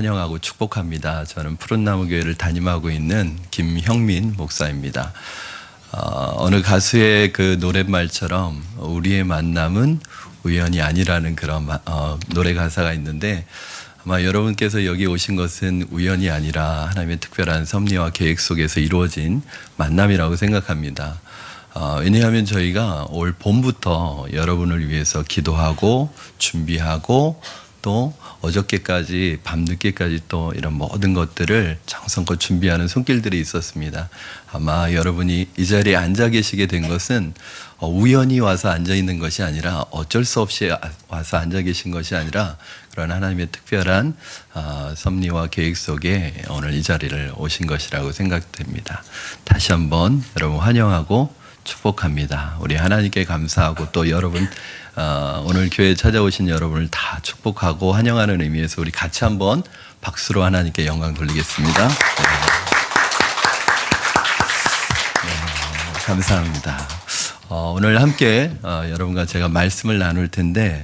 환영하고 축복합니다. 저는 푸른나무 교회를 담임하고 있는 김형민 목사입니다. 어느 가수의 그 노랫말처럼 우리의 만남은 우연이 아니라는 그런 노래 가사가 있는데, 아마 여러분께서 여기 오신 것은 우연이 아니라 하나님의 특별한 섭리와 계획 속에서 이루어진 만남이라고 생각합니다. 왜냐하면 저희가 올 봄부터 여러분을 위해서 기도하고 준비하고 또 어저께까지 밤늦게까지 또 이런 모든 것들을 정성껏 준비하는 손길들이 있었습니다. 아마 여러분이 이 자리에 앉아 계시게 된 것은 우연히 와서 앉아 있는 것이 아니라 어쩔 수 없이 와서 앉아 계신 것이 아니라 그런 하나님의 특별한 섭리와 계획 속에 오늘 이 자리를 오신 것이라고 생각됩니다. 다시 한번 여러분 환영하고 축복합니다. 우리 하나님께 감사하고 또 여러분 오늘 교회에 찾아오신 여러분을 다 축복하고 환영하는 의미에서 우리 같이 한번 박수로 하나님께 영광 돌리겠습니다. 네, 감사합니다. 오늘 함께 여러분과 제가 말씀을 나눌 텐데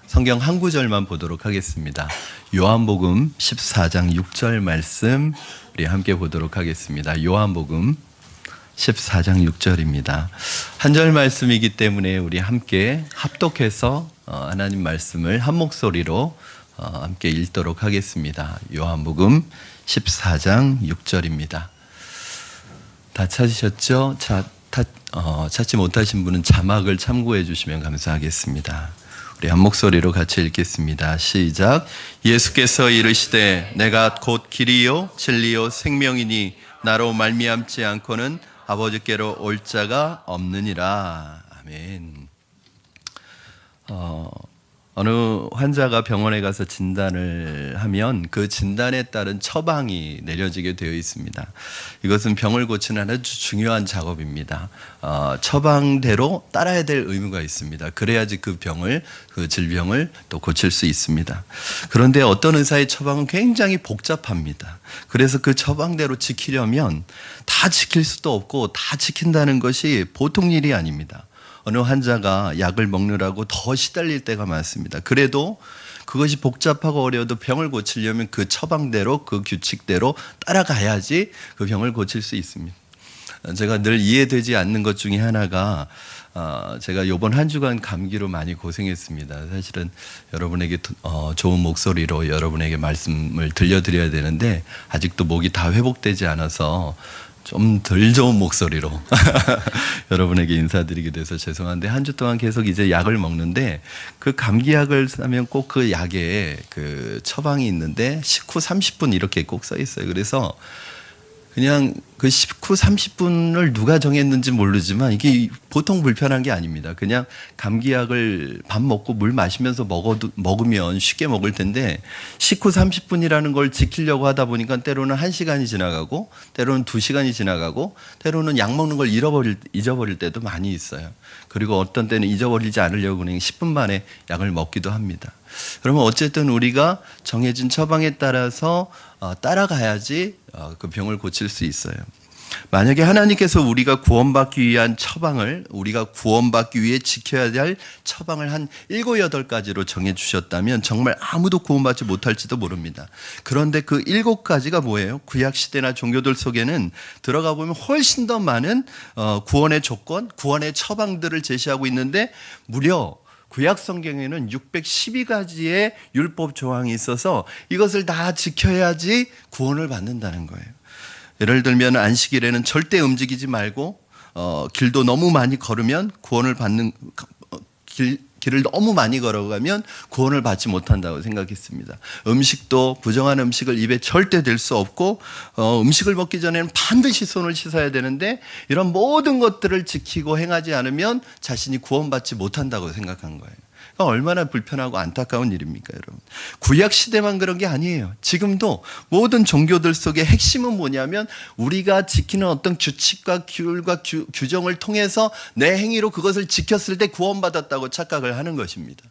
성경 한 구절만 보도록 하겠습니다. 요한복음 14장 6절 말씀 우리 함께 보도록 하겠습니다. 요한복음 14장 6절입니다. 한 절 말씀이기 때문에 우리 함께 합독해서 하나님 말씀을 한 목소리로 함께 읽도록 하겠습니다. 요한복음 14장 6절입니다. 다 찾으셨죠? 찾지 못하신 분은 자막을 참고해 주시면 감사하겠습니다. 우리 한 목소리로 같이 읽겠습니다. 시작. 예수께서 이르시되 내가 곧 길이요 진리요 생명이니 나로 말미암지 않고는 아버지께로 올 자가 없느니라. 아멘. 어느 환자가 병원에 가서 진단을 하면 그 진단에 따른 처방이 내려지게 되어 있습니다. 이것은 병을 고치는 아주 중요한 작업입니다. 처방대로 따라야 될 의무가 있습니다. 그래야지 그 질병을 또 고칠 수 있습니다. 그런데 어떤 의사의 처방은 굉장히 복잡합니다. 그래서 그 처방대로 지키려면 다 지킬 수도 없고 다 지킨다는 것이 보통 일이 아닙니다. 어느 환자가 약을 먹느라고 더 시달릴 때가 많습니다. 그래도 그것이 복잡하고 어려워도 병을 고치려면 그 처방대로 그 규칙대로 따라가야지 그 병을 고칠 수 있습니다. 제가 늘 이해되지 않는 것 중에 하나가 제가 이번 한 주간 감기로 많이 고생했습니다. 사실은 여러분에게 좋은 목소리로 여러분에게 말씀을 들려드려야 되는데 아직도 목이 다 회복되지 않아서 좀 덜 좋은 목소리로 여러분에게 인사드리게 돼서 죄송한데, 한 주 동안 계속 이제 약을 먹는데 그 감기약을 사면 꼭 그 약에 그 처방이 있는데 식후 30분 이렇게 꼭 써 있어요. 그래서 그냥 그 식후 30분을 누가 정했는지 모르지만 이게 보통 불편한 게 아닙니다. 그냥 감기약을 밥 먹고 물 마시면서 먹으면 쉽게 먹을 텐데 식후 30분이라는 걸 지키려고 하다 보니까 때로는 1시간이 지나가고 때로는 2시간이 지나가고 때로는 약 먹는 걸 잊어버릴 때도 많이 있어요. 그리고 어떤 때는 잊어버리지 않으려고 그냥 10분 만에 약을 먹기도 합니다. 그러면 어쨌든 우리가 정해진 처방에 따라서 따라가야지 그 병을 고칠 수 있어요. 만약에 하나님께서 우리가 구원받기 위한 처방을, 우리가 구원받기 위해 지켜야 할 처방을 한 7, 8가지로 정해주셨다면 정말 아무도 구원받지 못할지도 모릅니다. 그런데 그 7가지가 뭐예요? 구약시대나 종교들 속에는 들어가 보면 훨씬 더 많은 구원의 조건, 구원의 처방들을 제시하고 있는데 무려 구약 성경에는 612가지의 율법 조항이 있어서 이것을 다 지켜야지 구원을 받는다는 거예요. 예를 들면 안식일에는 절대 움직이지 말고 길도 너무 많이 걸으면 구원을 받는 길을 너무 많이 걸어가면 구원을 받지 못한다고 생각했습니다. 음식도 부정한 음식을 입에 절대 댈 수 없고 음식을 먹기 전에는 반드시 손을 씻어야 되는데 이런 모든 것들을 지키고 행하지 않으면 자신이 구원받지 못한다고 생각한 거예요. 그러니까 얼마나 불편하고 안타까운 일입니까, 여러분? 구약 시대만 그런 게 아니에요. 지금도 모든 종교들 속의 핵심은 뭐냐면 우리가 지키는 어떤 규칙과 규율과 규정을 통해서 내 행위로 그것을 지켰을 때 구원받았다고 착각을 하는 것입니다.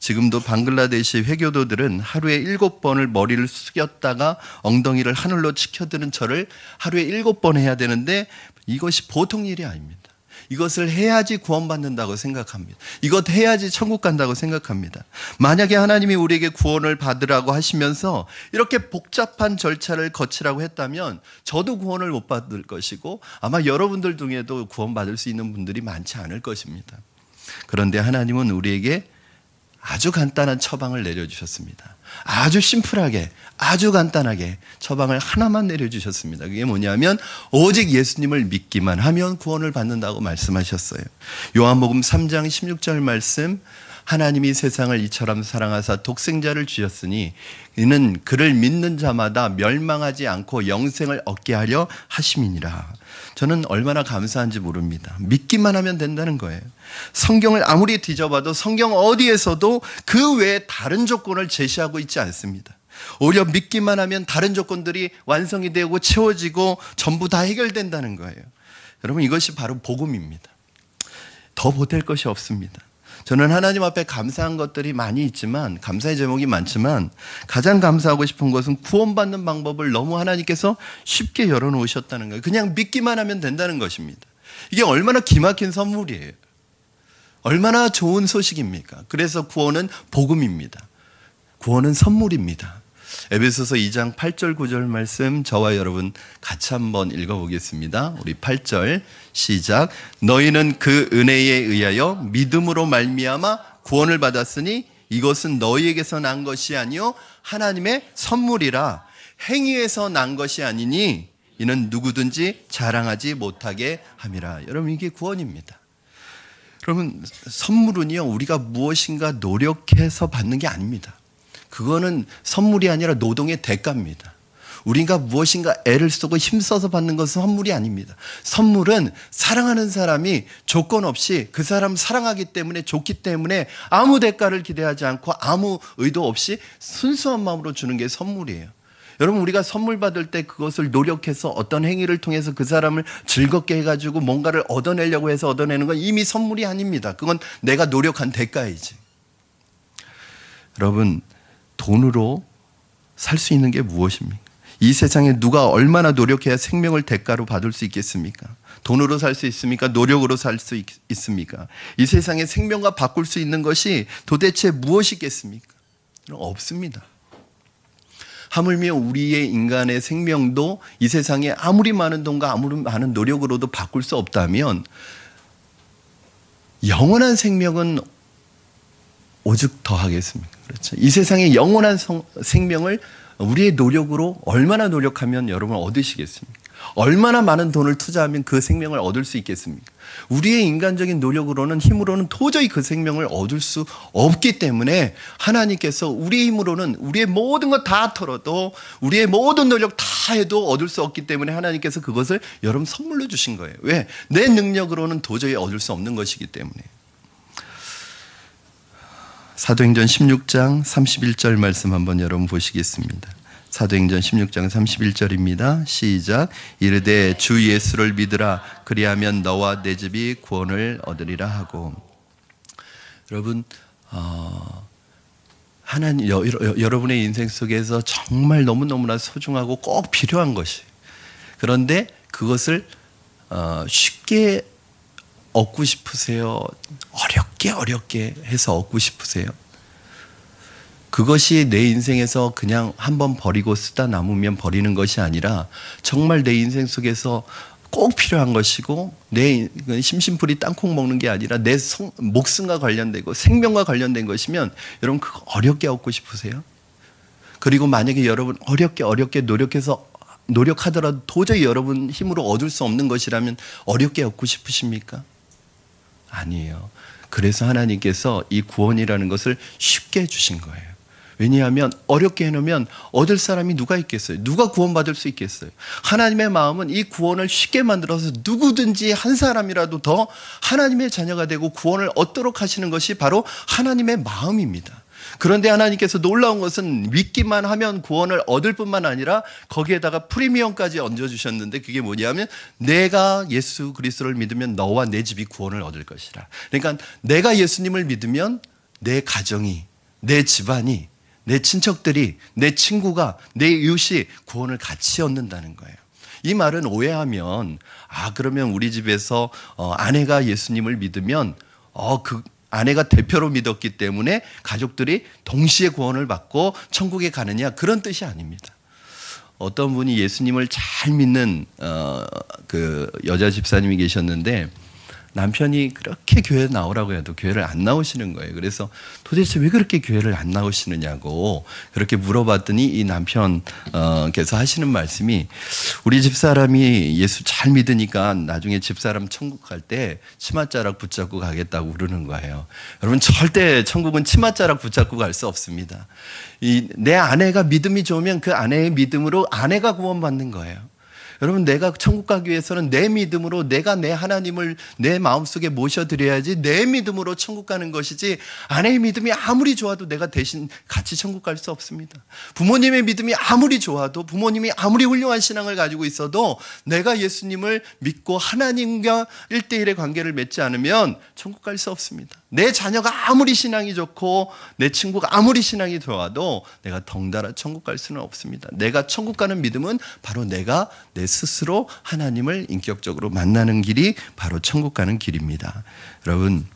지금도 방글라데시 회교도들은 하루에 7번을 머리를 숙였다가 엉덩이를 하늘로 치켜드는 절을 하루에 7번 해야 되는데 이것이 보통 일이 아닙니다. 이것을 해야지 구원받는다고 생각합니다. 이것 해야지 천국 간다고 생각합니다. 만약에 하나님이 우리에게 구원을 받으라고 하시면서 이렇게 복잡한 절차를 거치라고 했다면 저도 구원을 못 받을 것이고 아마 여러분들 중에도 구원받을 수 있는 분들이 많지 않을 것입니다. 그런데 하나님은 우리에게 아주 간단한 처방을 내려주셨습니다. 아주 심플하게, 아주 간단하게 처방을 하나만 내려주셨습니다. 그게 뭐냐면 오직 예수님을 믿기만 하면 구원을 받는다고 말씀하셨어요. 요한복음 3장 16절 말씀, 하나님이 세상을 이처럼 사랑하사 독생자를 주셨으니 이는 그를 믿는 자마다 멸망하지 않고 영생을 얻게 하려 하심이니라. 저는 얼마나 감사한지 모릅니다. 믿기만 하면 된다는 거예요. 성경을 아무리 뒤져봐도 성경 어디에서도 그 외에 다른 조건을 제시하고 있지 않습니다. 오히려 믿기만 하면 다른 조건들이 완성이 되고 채워지고 전부 다 해결된다는 거예요. 여러분, 이것이 바로 복음입니다. 더 보탤 것이 없습니다. 저는 하나님 앞에 감사한 것들이 많이 있지만, 감사의 제목이 많지만 가장 감사하고 싶은 것은 구원받는 방법을 너무 하나님께서 쉽게 열어놓으셨다는 거예요. 그냥 믿기만 하면 된다는 것입니다. 이게 얼마나 기막힌 선물이에요. 얼마나 좋은 소식입니까? 그래서 구원은 복음입니다. 구원은 선물입니다. 에베소서 2장 8절 9절 말씀 저와 여러분 같이 한번 읽어보겠습니다. 우리 8절 시작. 너희는 그 은혜에 의하여 믿음으로 말미암아 구원을 받았으니 이것은 너희에게서 난 것이 아니요 하나님의 선물이라. 행위에서 난 것이 아니니 이는 누구든지 자랑하지 못하게 함이라. 여러분, 이게 구원입니다. 여러분, 선물은요 우리가 무엇인가 노력해서 받는 게 아닙니다. 그거는 선물이 아니라 노동의 대가입니다. 우리가 무엇인가 애를 쓰고 힘써서 받는 것은 선물이 아닙니다. 선물은 사랑하는 사람이 조건 없이 그 사람 사랑하기 때문에, 좋기 때문에 아무 대가를 기대하지 않고 아무 의도 없이 순수한 마음으로 주는 게 선물이에요. 여러분, 우리가 선물 받을 때 그것을 노력해서 어떤 행위를 통해서 그 사람을 즐겁게 해가지고 뭔가를 얻어내려고 해서 얻어내는 건 이미 선물이 아닙니다. 그건 내가 노력한 대가이지. 여러분, 돈으로 살 수 있는 게 무엇입니까? 이 세상에 누가 얼마나 노력해야 생명을 대가로 받을 수 있겠습니까? 돈으로 살 수 있습니까? 노력으로 살 수 있습니까? 이 세상에 생명과 바꿀 수 있는 것이 도대체 무엇이겠습니까? 없습니다. 하물며 우리의 인간의 생명도 이 세상에 아무리 많은 돈과 아무리 많은 노력으로도 바꿀 수 없다면 영원한 생명은 오죽 더 하겠습니까? 그렇죠. 이 세상의 영원한 생명을 우리의 노력으로 얼마나 노력하면 여러분 얻으시겠습니까? 얼마나 많은 돈을 투자하면 그 생명을 얻을 수 있겠습니까? 우리의 인간적인 노력으로는, 힘으로는 도저히 그 생명을 얻을 수 없기 때문에 하나님께서 우리의 힘으로는 우리의 모든 것 다 털어도, 우리의 모든 노력 다 해도 얻을 수 없기 때문에 하나님께서 그것을 여러분 선물로 주신 거예요. 왜? 내 능력으로는 도저히 얻을 수 없는 것이기 때문에. 사도행전 16장 31절 말씀 한번 여러분 보시겠습니다. 사도행전 16장 31절입니다. 시작. 이르되 주 예수를 믿으라. 그리하면 너와 내 집이 구원을 얻으리라 하고. 여러분, 하나님, 여러분의 인생 속에서 정말 너무너무나 소중하고 꼭 필요한 것이, 그런데 그것을 쉽게 얻고 싶으세요? 어렵게 해서 얻고 싶으세요? 그것이 내 인생에서 그냥 한번 버리고 쓰다 남으면 버리는 것이 아니라 정말 내 인생 속에서 꼭 필요한 것이고, 내 심심풀이 땅콩 먹는 게 아니라 내 목숨과 관련되고 생명과 관련된 것이면 여러분 그거 어렵게 얻고 싶으세요? 그리고 만약에 여러분 어렵게 노력하더라도 도저히 여러분 힘으로 얻을 수 없는 것이라면 어렵게 얻고 싶으십니까? 아니에요. 그래서 하나님께서 이 구원이라는 것을 쉽게 해주신 거예요. 왜냐하면 어렵게 해놓으면 얻을 사람이 누가 있겠어요? 누가 구원받을 수 있겠어요? 하나님의 마음은 이 구원을 쉽게 만들어서 누구든지 한 사람이라도 더 하나님의 자녀가 되고 구원을 얻도록 하시는 것이 바로 하나님의 마음입니다. 그런데 하나님께서 놀라운 것은 믿기만 하면 구원을 얻을 뿐만 아니라 거기에다가 프리미엄까지 얹어주셨는데, 그게 뭐냐면 내가 예수 그리스도를 믿으면 너와 내 집이 구원을 얻을 것이라. 그러니까 내가 예수님을 믿으면 내 가정이, 내 집안이, 내 친척들이, 내 친구가, 내 이웃이 구원을 같이 얻는다는 거예요. 이 말은 오해하면 그러면 우리 집에서 아내가 예수님을 믿으면 그 아내가 대표로 믿었기 때문에 가족들이 동시에 구원을 받고 천국에 가느냐, 그런 뜻이 아닙니다. 어떤 분이 예수님을 잘 믿는 그 여자 집사님이 계셨는데 남편이 그렇게 교회 나오라고 해도 교회를 안 나오시는 거예요. 그래서 도대체 왜 그렇게 교회를 안 나오시느냐고 그렇게 물어봤더니 이 남편께서 하시는 말씀이, 우리 집사람이 예수 잘 믿으니까 나중에 집사람 천국 갈 때 치맛자락 붙잡고 가겠다고 그러는 거예요. 여러분, 절대 천국은 치맛자락 붙잡고 갈 수 없습니다. 내 아내가 믿음이 좋으면 그 아내의 믿음으로 아내가 구원받는 거예요. 여러분, 내가 천국 가기 위해서는 내 믿음으로 내가 내 하나님을 내 마음속에 모셔드려야지 내 믿음으로 천국 가는 것이지, 아내의 믿음이 아무리 좋아도 내가 대신 같이 천국 갈 수 없습니다. 부모님의 믿음이 아무리 좋아도, 부모님이 아무리 훌륭한 신앙을 가지고 있어도 내가 예수님을 믿고 하나님과 1대1의 관계를 맺지 않으면 천국 갈 수 없습니다. 내 자녀가 아무리 신앙이 좋고 내 친구가 아무리 신앙이 좋아도 내가 덩달아 천국 갈 수는 없습니다. 내가 천국 가는 믿음은 바로 내가 내 스스로 하나님을 인격적으로 만나는 길이 바로 천국 가는 길입니다. 여러분,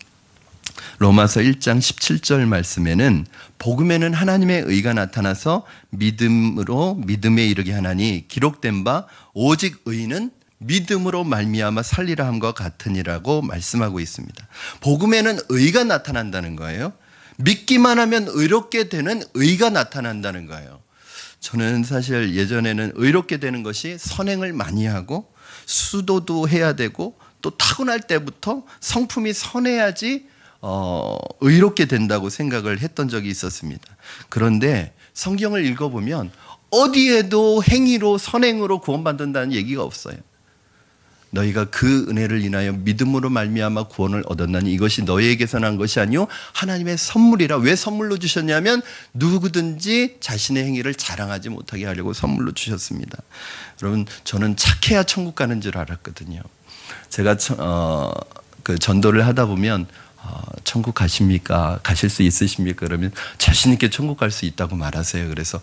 로마서 1장 17절 말씀에는 복음에는 하나님의 의가 나타나서 믿음으로 믿음에 이르게 하나니 기록된 바 오직 의인은 믿음으로 말미암아 살리라 함과 같으니라고 말씀하고 있습니다. 복음에는 의가 나타난다는 거예요. 믿기만 하면 의롭게 되는 의가 나타난다는 거예요. 저는 사실 예전에는 의롭게 되는 것이 선행을 많이 하고 수도도 해야 되고 또 타고날 때부터 성품이 선해야지 의롭게 된다고 생각을 했던 적이 있었습니다. 그런데 성경을 읽어보면 어디에도 행위로 선행으로 구원받는다는 얘기가 없어요. 너희가 그 은혜를 인하여 믿음으로 말미암아 구원을 얻었나니 이것이 너희에게서 난 것이 아니요 하나님의 선물이라. 왜 선물로 주셨냐면 누구든지 자신의 행위를 자랑하지 못하게 하려고 선물로 주셨습니다. 여러분, 저는 착해야 천국 가는 줄 알았거든요. 제가 그 전도를 하다 보면 천국 가십니까? 가실 수 있으십니까? 그러면 자신 있게 천국 갈 수 있다고 말하세요. 그래서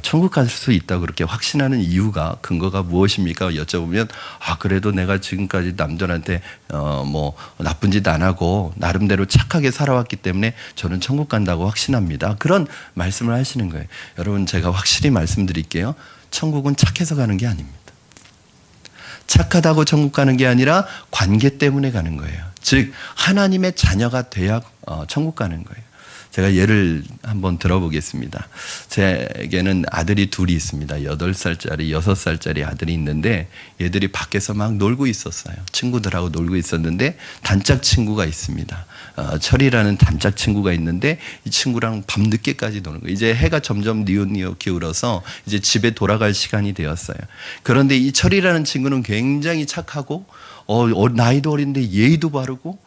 천국 갈 수 있다고 그렇게 확신하는 이유가, 근거가 무엇입니까? 여쭤보면 그래도 내가 지금까지 남들한테 뭐 나쁜 짓 안 하고 나름대로 착하게 살아왔기 때문에 저는 천국 간다고 확신합니다. 그런 말씀을 하시는 거예요. 여러분, 제가 확실히 말씀드릴게요. 천국은 착해서 가는 게 아닙니다. 착하다고 천국 가는 게 아니라 관계 때문에 가는 거예요. 즉 하나님의 자녀가 돼야 천국 가는 거예요. 제가 예를 한번 들어보겠습니다. 제게는 아들이 둘이 있습니다. 8살짜리, 6살짜리 아들이 있는데 얘들이 밖에서 막 놀고 있었어요. 친구들하고 놀고 있었는데 단짝 친구가 있습니다. 철이라는 단짝 친구가 있는데 이 친구랑 밤늦게까지 노는 거예요. 이제 해가 점점 뉘엿뉘엿 기울어서 이제 집에 돌아갈 시간이 되었어요. 그런데 이 철이라는 친구는 굉장히 착하고 나이도 어린데 예의도 바르고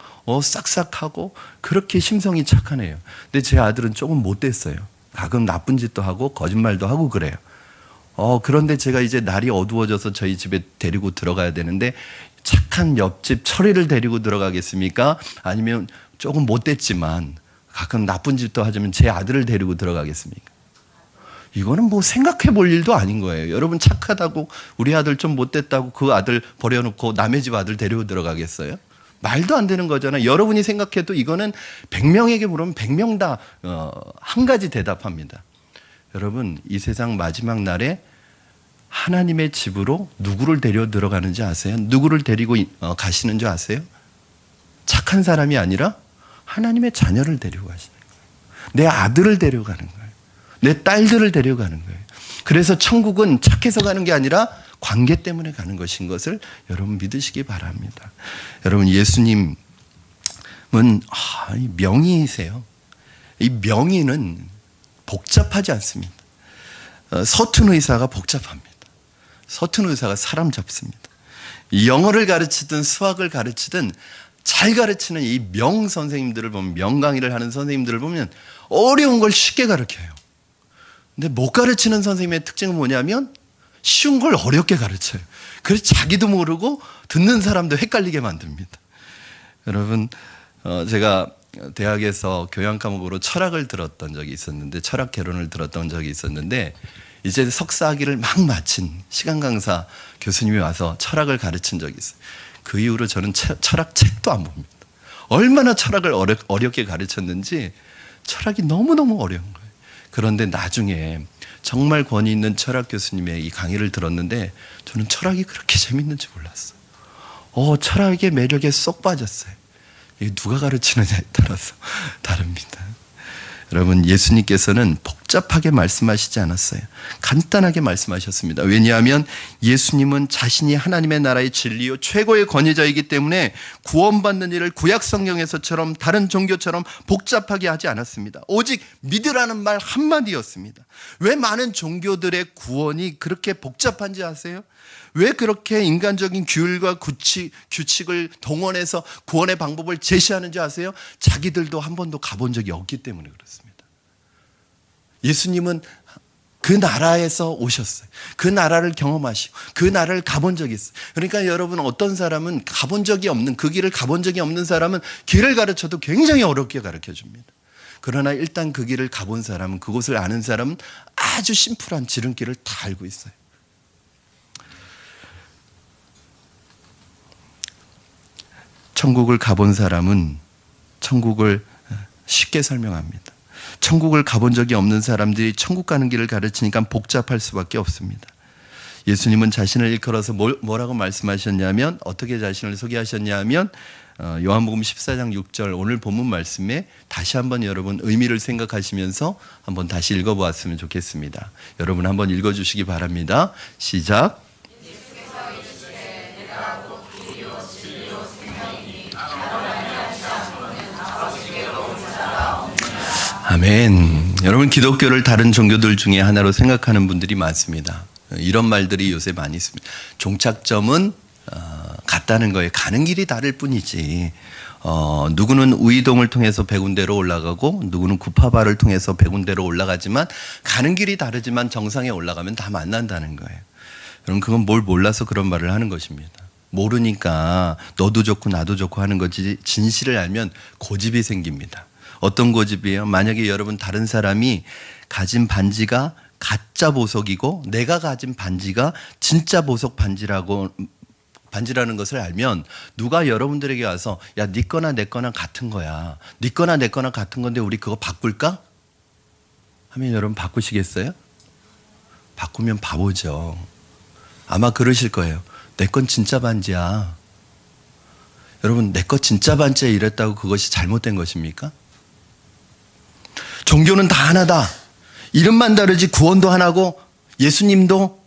싹싹하고 그렇게 심성이 착한 애예요. 근데 제 아들은 조금 못됐어요. 가끔 나쁜 짓도 하고 거짓말도 하고 그래요. 그런데 제가 이제 날이 어두워져서 저희 집에 데리고 들어가야 되는데 착한 옆집 철이를 데리고 들어가겠습니까? 아니면 조금 못됐지만 가끔 나쁜 짓도 하자면 제 아들을 데리고 들어가겠습니까? 이거는 뭐 생각해 볼 일도 아닌 거예요. 여러분, 착하다고 우리 아들 좀 못됐다고 그 아들 버려놓고 남의 집 아들 데리고 들어가겠어요? 말도 안 되는 거잖아요. 여러분이 생각해도 이거는 100명에게 물으면 100명 다 한 가지 대답합니다. 여러분, 이 세상 마지막 날에 하나님의 집으로 누구를 데려 들어가는지 아세요? 누구를 데리고 가시는 줄 아세요? 착한 사람이 아니라 하나님의 자녀를 데리고 가시는 거예요. 내 아들을 데려가는 거예요. 내 딸들을 데려가는 거예요. 그래서 천국은 착해서 가는 게 아니라 관계 때문에 가는 것인 것을 여러분 믿으시기 바랍니다. 여러분, 예수님은 명의이세요. 이 명의는 복잡하지 않습니다. 서툰 의사가 복잡합니다. 서툰 의사가 사람 잡습니다. 영어를 가르치든 수학을 가르치든 잘 가르치는 이 명 선생님들을 보면, 명 강의를 하는 선생님들을 보면 어려운 걸 쉽게 가르쳐요. 근데 못 가르치는 선생님의 특징은 뭐냐면 쉬운 걸 어렵게 가르쳐요. 그래서 자기도 모르고 듣는 사람도 헷갈리게 만듭니다. 여러분, 제가 대학에서 교양 과목으로 철학을 들었던 적이 있었는데, 철학 개론을 들었던 적이 있었는데, 이제 석사학위를 막 마친 시간 강사 교수님이 와서 철학을 가르친 적이 있어요. 그 이후로 저는 철학 책도 안 봅니다. 얼마나 철학을 어렵게 가르쳤는지 철학이 너무너무 어려운 거예요. 그런데 나중에 정말 권위 있는 철학 교수님의 이 강의를 들었는데 저는 철학이 그렇게 재밌는지 몰랐어요. 철학의 매력에 쏙 빠졌어요. 이게 누가 가르치느냐에 따라서 다릅니다. 여러분, 예수님께서는 복잡하게 말씀하시지 않았어요. 간단하게 말씀하셨습니다. 왜냐하면 예수님은 자신이 하나님의 나라의 진리요 최고의 권위자이기 때문에 구원받는 일을 구약 성경에서처럼 다른 종교처럼 복잡하게 하지 않았습니다. 오직 믿으라는 말 한마디였습니다. 왜 많은 종교들의 구원이 그렇게 복잡한지 아세요? 왜 그렇게 인간적인 규율과 규칙을 동원해서 구원의 방법을 제시하는지 아세요? 자기들도 한 번도 가본 적이 없기 때문에 그렇습니다. 예수님은 그 나라에서 오셨어요. 그 나라를 경험하시고 그 나라를 가본 적이 있어요. 그러니까 여러분, 어떤 사람은 가본 적이 없는, 그 길을 가본 적이 없는 사람은 길을 가르쳐도 굉장히 어렵게 가르쳐줍니다. 그러나 일단 그 길을 가본 사람은, 그곳을 아는 사람은 아주 심플한 지름길을 다 알고 있어요. 천국을 가본 사람은 천국을 쉽게 설명합니다. 천국을 가본 적이 없는 사람들이 천국 가는 길을 가르치니까 복잡할 수밖에 없습니다. 예수님은 자신을 일컬어서 뭐라고 말씀하셨냐면, 어떻게 자신을 소개하셨냐면, 요한복음 14장 6절 오늘 본문 말씀에 다시 한번 여러분 의미를 생각하시면서 한번 다시 읽어보았으면 좋겠습니다. 여러분 한번 읽어주시기 바랍니다. 시작. 아멘. 여러분, 기독교를 다른 종교들 중에 하나로 생각하는 분들이 많습니다. 이런 말들이 요새 많이 있습니다. 종착점은 같다는 거예요. 가는 길이 다를 뿐이지. 누구는 우이동을 통해서 백운대로 올라가고 누구는 구파바를 통해서 백운대로 올라가지만 가는 길이 다르지만 정상에 올라가면 다 만난다는 거예요. 여러분, 그건 뭘 몰라서 그런 말을 하는 것입니다. 모르니까 너도 좋고 나도 좋고 하는 거지, 진실을 알면 고집이 생깁니다. 어떤 고집이에요? 만약에 여러분, 다른 사람이 가진 반지가 가짜 보석이고 내가 가진 반지가 진짜 보석 반지라는 것을 알면 누가 여러분들에게 와서 야, 네 거나 내 거나 같은 거야, 네 거나 내 거나 같은 건데 우리 그거 바꿀까? 하면 여러분 바꾸시겠어요? 바꾸면 바보죠. 아마 그러실 거예요. 내 건 진짜 반지야. 여러분, 내 거 진짜 반지야 이랬다고 그것이 잘못된 것입니까? 종교는 다 하나다. 이름만 다르지 구원도 하나고 예수님도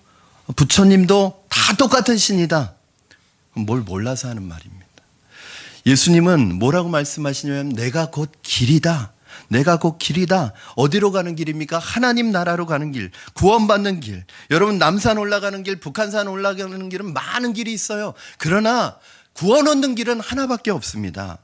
부처님도 다 똑같은 신이다. 뭘 몰라서 하는 말입니다. 예수님은 뭐라고 말씀하시냐면 내가 곧 길이다. 내가 곧 길이다. 어디로 가는 길입니까? 하나님 나라로 가는 길, 구원받는 길. 여러분, 남산 올라가는 길, 북한산 올라가는 길은 많은 길이 있어요. 그러나 구원 얻는 길은 하나밖에 없습니다.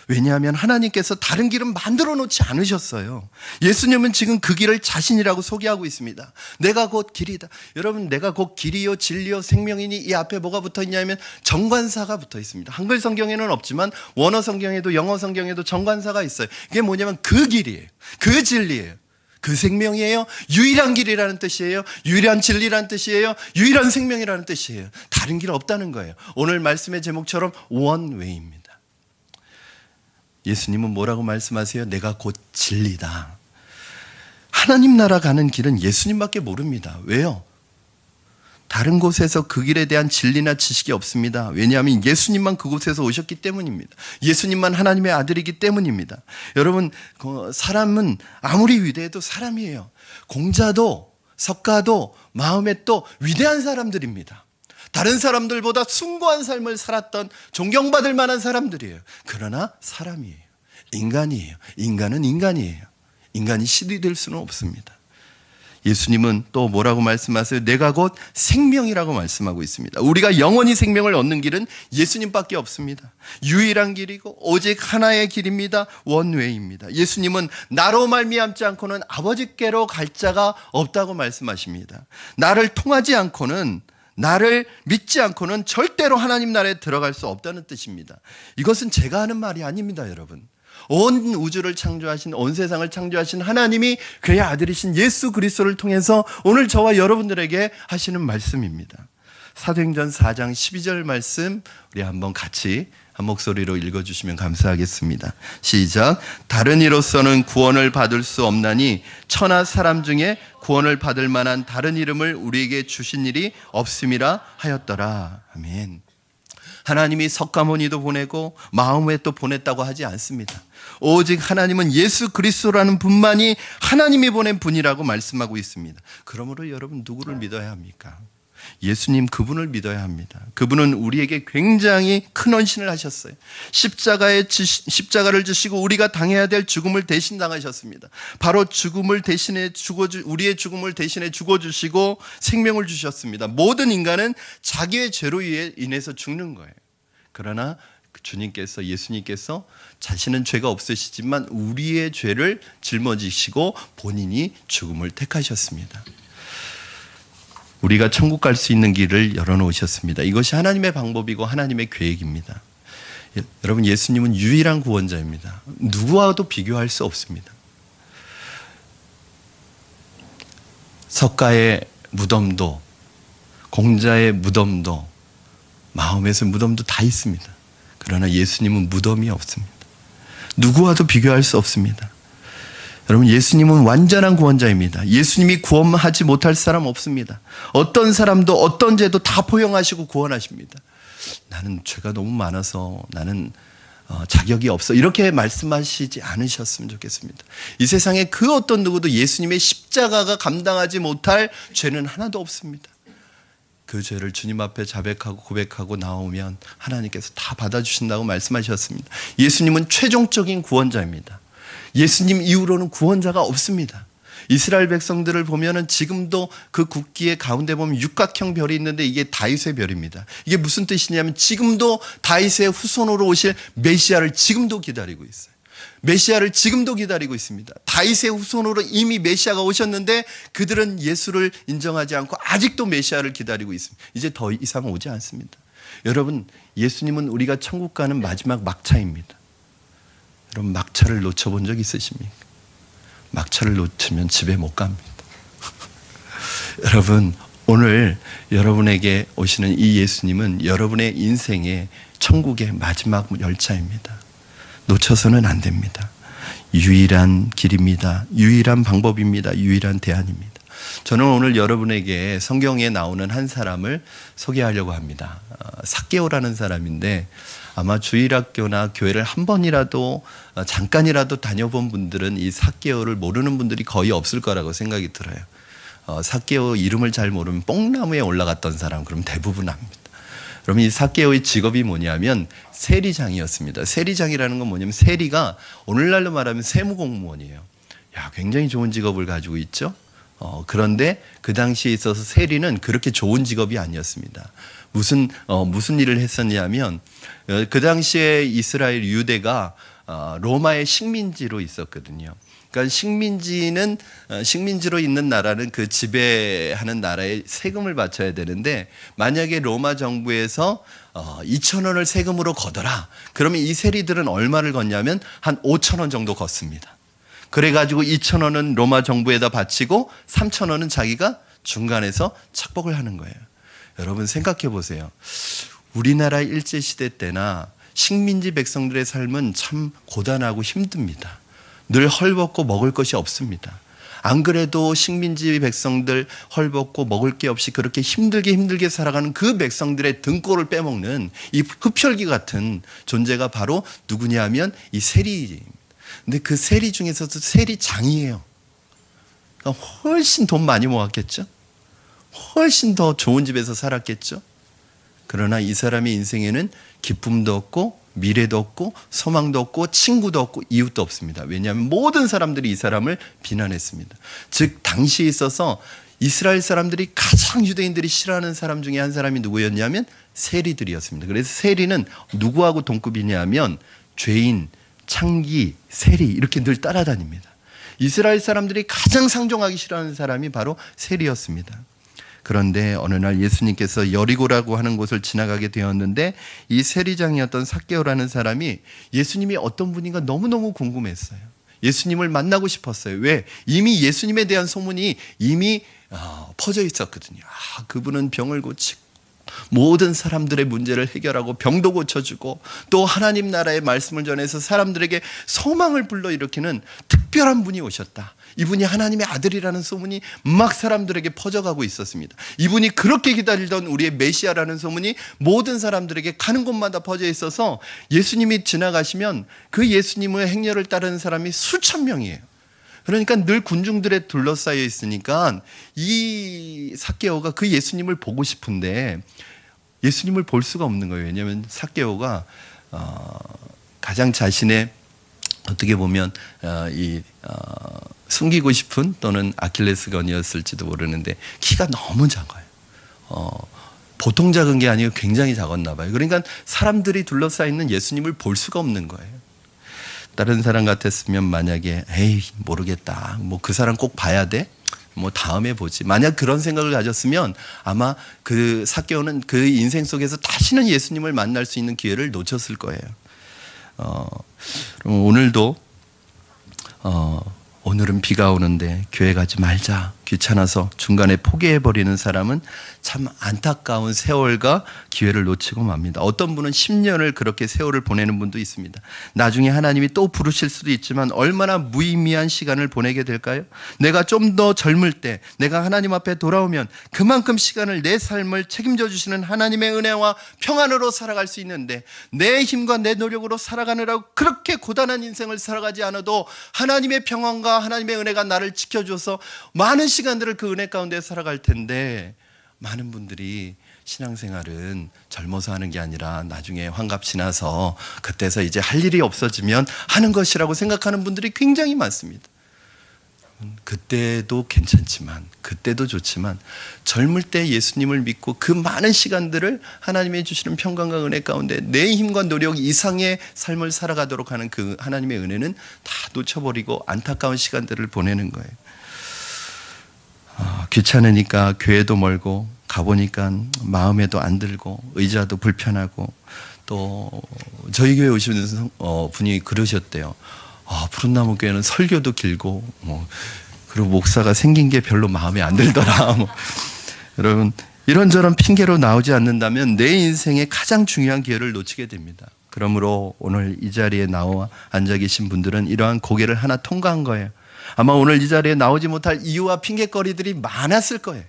왜냐하면 하나님께서 다른 길은 만들어 놓지 않으셨어요. 예수님은 지금 그 길을 자신이라고 소개하고 있습니다. 내가 곧 길이다. 여러분, 내가 곧 길이요 진리요 생명이니, 이 앞에 뭐가 붙어 있냐면 정관사가 붙어 있습니다. 한글 성경에는 없지만 원어 성경에도 영어 성경에도 정관사가 있어요. 이게 뭐냐면 그 길이에요. 그 진리예요. 그 생명이에요. 유일한 길이라는 뜻이에요. 유일한 진리라는 뜻이에요. 유일한 생명이라는 뜻이에요. 다른 길 없다는 거예요. 오늘 말씀의 제목처럼 원웨이입니다. 예수님은 뭐라고 말씀하세요? 내가 곧 진리다. 하나님 나라 가는 길은 예수님밖에 모릅니다. 왜요? 다른 곳에서 그 길에 대한 진리나 지식이 없습니다. 왜냐하면 예수님만 그곳에서 오셨기 때문입니다. 예수님만 하나님의 아들이기 때문입니다. 여러분, 사람은 아무리 위대해도 사람이에요. 공자도 석가도 마음에도 위대한 사람들입니다. 다른 사람들보다 숭고한 삶을 살았던 존경받을 만한 사람들이에요. 그러나 사람이에요. 인간이에요. 인간은 인간이에요. 인간이 신이 될 수는 없습니다. 예수님은 또 뭐라고 말씀하세요? 내가 곧 생명이라고 말씀하고 있습니다. 우리가 영원히 생명을 얻는 길은 예수님밖에 없습니다. 유일한 길이고 오직 하나의 길입니다. 원웨이입니다. 예수님은 나로 말미암지 않고는 아버지께로 갈 자가 없다고 말씀하십니다. 나를 통하지 않고는, 나를 믿지 않고는 절대로 하나님 나라에 들어갈 수 없다는 뜻입니다. 이것은 제가 하는 말이 아닙니다, 여러분. 온 우주를 창조하신, 온 세상을 창조하신 하나님이 그의 아들이신 예수 그리스도를 통해서 오늘 저와 여러분들에게 하시는 말씀입니다. 사도행전 4장 12절 말씀 우리 한번 같이 한 목소리로 읽어주시면 감사하겠습니다. 시작. 다른 이로서는 구원을 받을 수 없나니 천하 사람 중에 구원을 받을 만한 다른 이름을 우리에게 주신 일이 없음이라 하였더라. 아멘. 하나님이 석가모니도 보내고 마음에 또 보냈다고 하지 않습니다. 오직 하나님은 예수 그리스도라는 분만이 하나님이 보낸 분이라고 말씀하고 있습니다. 그러므로 여러분 누구를 믿어야 합니까? 예수님, 그분을 믿어야 합니다. 그분은 우리에게 굉장히 큰 헌신을 하셨어요. 십자가를 지시고 우리가 당해야 될 죽음을 대신 당하셨습니다. 바로 우리의 죽음을 대신해 죽어주시고 생명을 주셨습니다. 모든 인간은 자기의 죄로 인해서 죽는 거예요. 그러나 예수님께서 자신은 죄가 없으시지만 우리의 죄를 짊어지시고 본인이 죽음을 택하셨습니다. 우리가 천국 갈 수 있는 길을 열어놓으셨습니다. 이것이 하나님의 방법이고 하나님의 계획입니다. 여러분, 예수님은 유일한 구원자입니다. 누구와도 비교할 수 없습니다. 석가의 무덤도, 공자의 무덤도, 마음에서 무덤도 다 있습니다. 그러나 예수님은 무덤이 없습니다. 누구와도 비교할 수 없습니다. 여러분, 예수님은 완전한 구원자입니다. 예수님이 구원하지 못할 사람 없습니다. 어떤 사람도 어떤 죄도 다 포용하시고 구원하십니다. 나는 죄가 너무 많아서 나는 자격이 없어, 이렇게 말씀하시지 않으셨으면 좋겠습니다. 이 세상에 그 어떤 누구도 예수님의 십자가가 감당하지 못할 죄는 하나도 없습니다. 그 죄를 주님 앞에 자백하고 고백하고 나오면 하나님께서 다 받아주신다고 말씀하셨습니다. 예수님은 최종적인 구원자입니다. 예수님 이후로는 구원자가 없습니다. 이스라엘 백성들을 보면은 지금도 그 국기의 가운데 보면 육각형 별이 있는데 이게 다윗의 별입니다. 이게 무슨 뜻이냐면 지금도 다윗의 후손으로 오실 메시아를 지금도 기다리고 있어요. 메시아를 지금도 기다리고 있습니다. 다윗의 후손으로 이미 메시아가 오셨는데 그들은 예수를 인정하지 않고 아직도 메시아를 기다리고 있습니다. 이제 더 이상 오지 않습니다. 여러분, 예수님은 우리가 천국 가는 마지막 막차입니다. 여러분, 막차를 놓쳐본 적 있으십니까? 막차를 놓치면 집에 못 갑니다. 여러분, 오늘 여러분에게 오시는 이 예수님은 여러분의 인생의 천국의 마지막 열차입니다. 놓쳐서는 안 됩니다. 유일한 길입니다. 유일한 방법입니다. 유일한 대안입니다. 저는 오늘 여러분에게 성경에 나오는 한 사람을 소개하려고 합니다. 삭개오라는 사람인데 아마 주일학교나 교회를 한 번이라도 잠깐이라도 다녀본 분들은 이 삭개오를 모르는 분들이 거의 없을 거라고 생각이 들어요. 삭개오 이름을 잘 모르면 뽕나무에 올라갔던 사람, 그럼 대부분 압니다. 그러면 이 삭개오의 직업이 뭐냐면 세리장이었습니다. 세리장이라는 건 뭐냐면 세리가 오늘날로 말하면 세무공무원이에요. 야, 굉장히 좋은 직업을 가지고 있죠. 그런데 그 당시에 있어서 세리는 그렇게 좋은 직업이 아니었습니다. 무슨 일을 했었냐면 그 당시에 이스라엘 유대가 로마의 식민지로 있었거든요. 그러니까 식민지로 있는 나라는 그 지배하는 나라에 세금을 바쳐야 되는데 만약에 로마 정부에서 2,000원을 세금으로 걷어라. 그러면 이 세리들은 얼마를 걷냐면 한 5,000원 정도 걷습니다. 그래가지고 2,000원은 로마 정부에다 바치고 3,000원은 자기가 중간에서 착복을 하는 거예요. 여러분 생각해 보세요. 우리나라 일제시대 때나 식민지 백성들의 삶은 참 고단하고 힘듭니다. 늘 헐벗고 먹을 것이 없습니다. 안 그래도 식민지 백성들 헐벗고 먹을 게 없이 그렇게 힘들게 살아가는 그 백성들의 등골을 빼먹는 이 흡혈귀 같은 존재가 바로 누구냐 하면 이 세리입니다. 근데 그 세리 중에서도 세리장이에요. 그러니까 훨씬 돈 많이 모았겠죠? 훨씬 더 좋은 집에서 살았겠죠? 그러나 이 사람의 인생에는 기쁨도 없고 미래도 없고 소망도 없고 친구도 없고 이웃도 없습니다. 왜냐하면 모든 사람들이 이 사람을 비난했습니다. 즉 당시에 있어서 이스라엘 사람들이 가장 유대인들이 싫어하는 사람 중에 한 사람이 누구였냐면 세리들이었습니다. 그래서 세리는 누구하고 동급이냐면 죄인, 창기, 세리 이렇게 늘 따라다닙니다. 이스라엘 사람들이 가장 상종하기 싫어하는 사람이 바로 세리였습니다. 그런데 어느 날 예수님께서 여리고라고 하는 곳을 지나가게 되었는데 이 세리장이었던 삭개오라는 사람이 예수님이 어떤 분인가 너무너무 궁금했어요. 예수님을 만나고 싶었어요. 왜? 이미 예수님에 대한 소문이 이미 퍼져 있었거든요. 그분은 병을 고치고 모든 사람들의 문제를 해결하고 병도 고쳐주고 또 하나님 나라의 말씀을 전해서 사람들에게 소망을 불러일으키는 특별한 분이 오셨다. 이분이 하나님의 아들이라는 소문이 막 사람들에게 퍼져가고 있었습니다. 이분이 그렇게 기다리던 우리의 메시아라는 소문이 모든 사람들에게 가는 곳마다 퍼져 있어서 예수님이 지나가시면 그 예수님의 행렬을 따르는 사람이 수천 명이에요. 그러니까 늘 군중들에 둘러싸여 있으니까 이 삭개오가 그 예수님을 보고 싶은데 예수님을 볼 수가 없는 거예요. 왜냐하면 삭개오가 가장 자신의 어떻게 보면 숨기고 싶은 또는 아킬레스건이었을지도 모르는데 키가 너무 작아요. 보통 작은 게 아니고 굉장히 작았나 봐요. 그러니까 사람들이 둘러싸여 있는 예수님을 볼 수가 없는 거예요. 다른 사람 같았으면 만약에 에이 모르겠다, 뭐 그 사람 꼭 봐야 돼, 뭐 다음에 보지, 만약 그런 생각을 가졌으면 아마 그 삭개오는 그 인생 속에서 다시는 예수님을 만날 수 있는 기회를 놓쳤을 거예요. 그럼 오늘도 오늘은 비가 오는데 교회 가지 말자, 귀찮아서 중간에 포기해버리는 사람은 참 안타까운 세월과 기회를 놓치고 맙니다. 어떤 분은 10년을 그렇게 세월을 보내는 분도 있습니다. 나중에 하나님이 또 부르실 수도 있지만 얼마나 무의미한 시간을 보내게 될까요? 내가 좀 더 젊을 때 내가 하나님 앞에 돌아오면 그만큼 시간을 내 삶을 책임져 주시는 하나님의 은혜와 평안으로 살아갈 수 있는데 내 힘과 내 노력으로 살아가느라고 그렇게 고단한 인생을 살아가지 않아도 하나님의 평안과 하나님의 은혜가 나를 지켜줘서 많은 시간들을 그 은혜 가운데 살아갈 텐데 많은 분들이 신앙생활은 젊어서 하는 게 아니라 나중에 환갑 지나서 그때서 이제 할 일이 없어지면 하는 것이라고 생각하는 분들이 굉장히 많습니다. 그때도 괜찮지만 그때도 좋지만 젊을 때 예수님을 믿고 그 많은 시간들을 하나님이 주시는 평강과 은혜 가운데 내 힘과 노력 이상의 삶을 살아가도록 하는 그 하나님의 은혜는 다 놓쳐버리고 안타까운 시간들을 보내는 거예요. 귀찮으니까 교회도 멀고 가보니까 마음에도 안 들고 의자도 불편하고 또 저희 교회 오시는 분이 그러셨대요. 푸른나무 교회는 설교도 길고 그리고 목사가 생긴 게 별로 마음에 안 들더라. 여러분 이런저런 핑계로 나오지 않는다면 내 인생의 가장 중요한 기회를 놓치게 됩니다. 그러므로 오늘 이 자리에 나와 앉아 계신 분들은 이러한 고개를 하나 통과한 거예요. 아마 오늘 이 자리에 나오지 못할 이유와 핑계거리들이 많았을 거예요.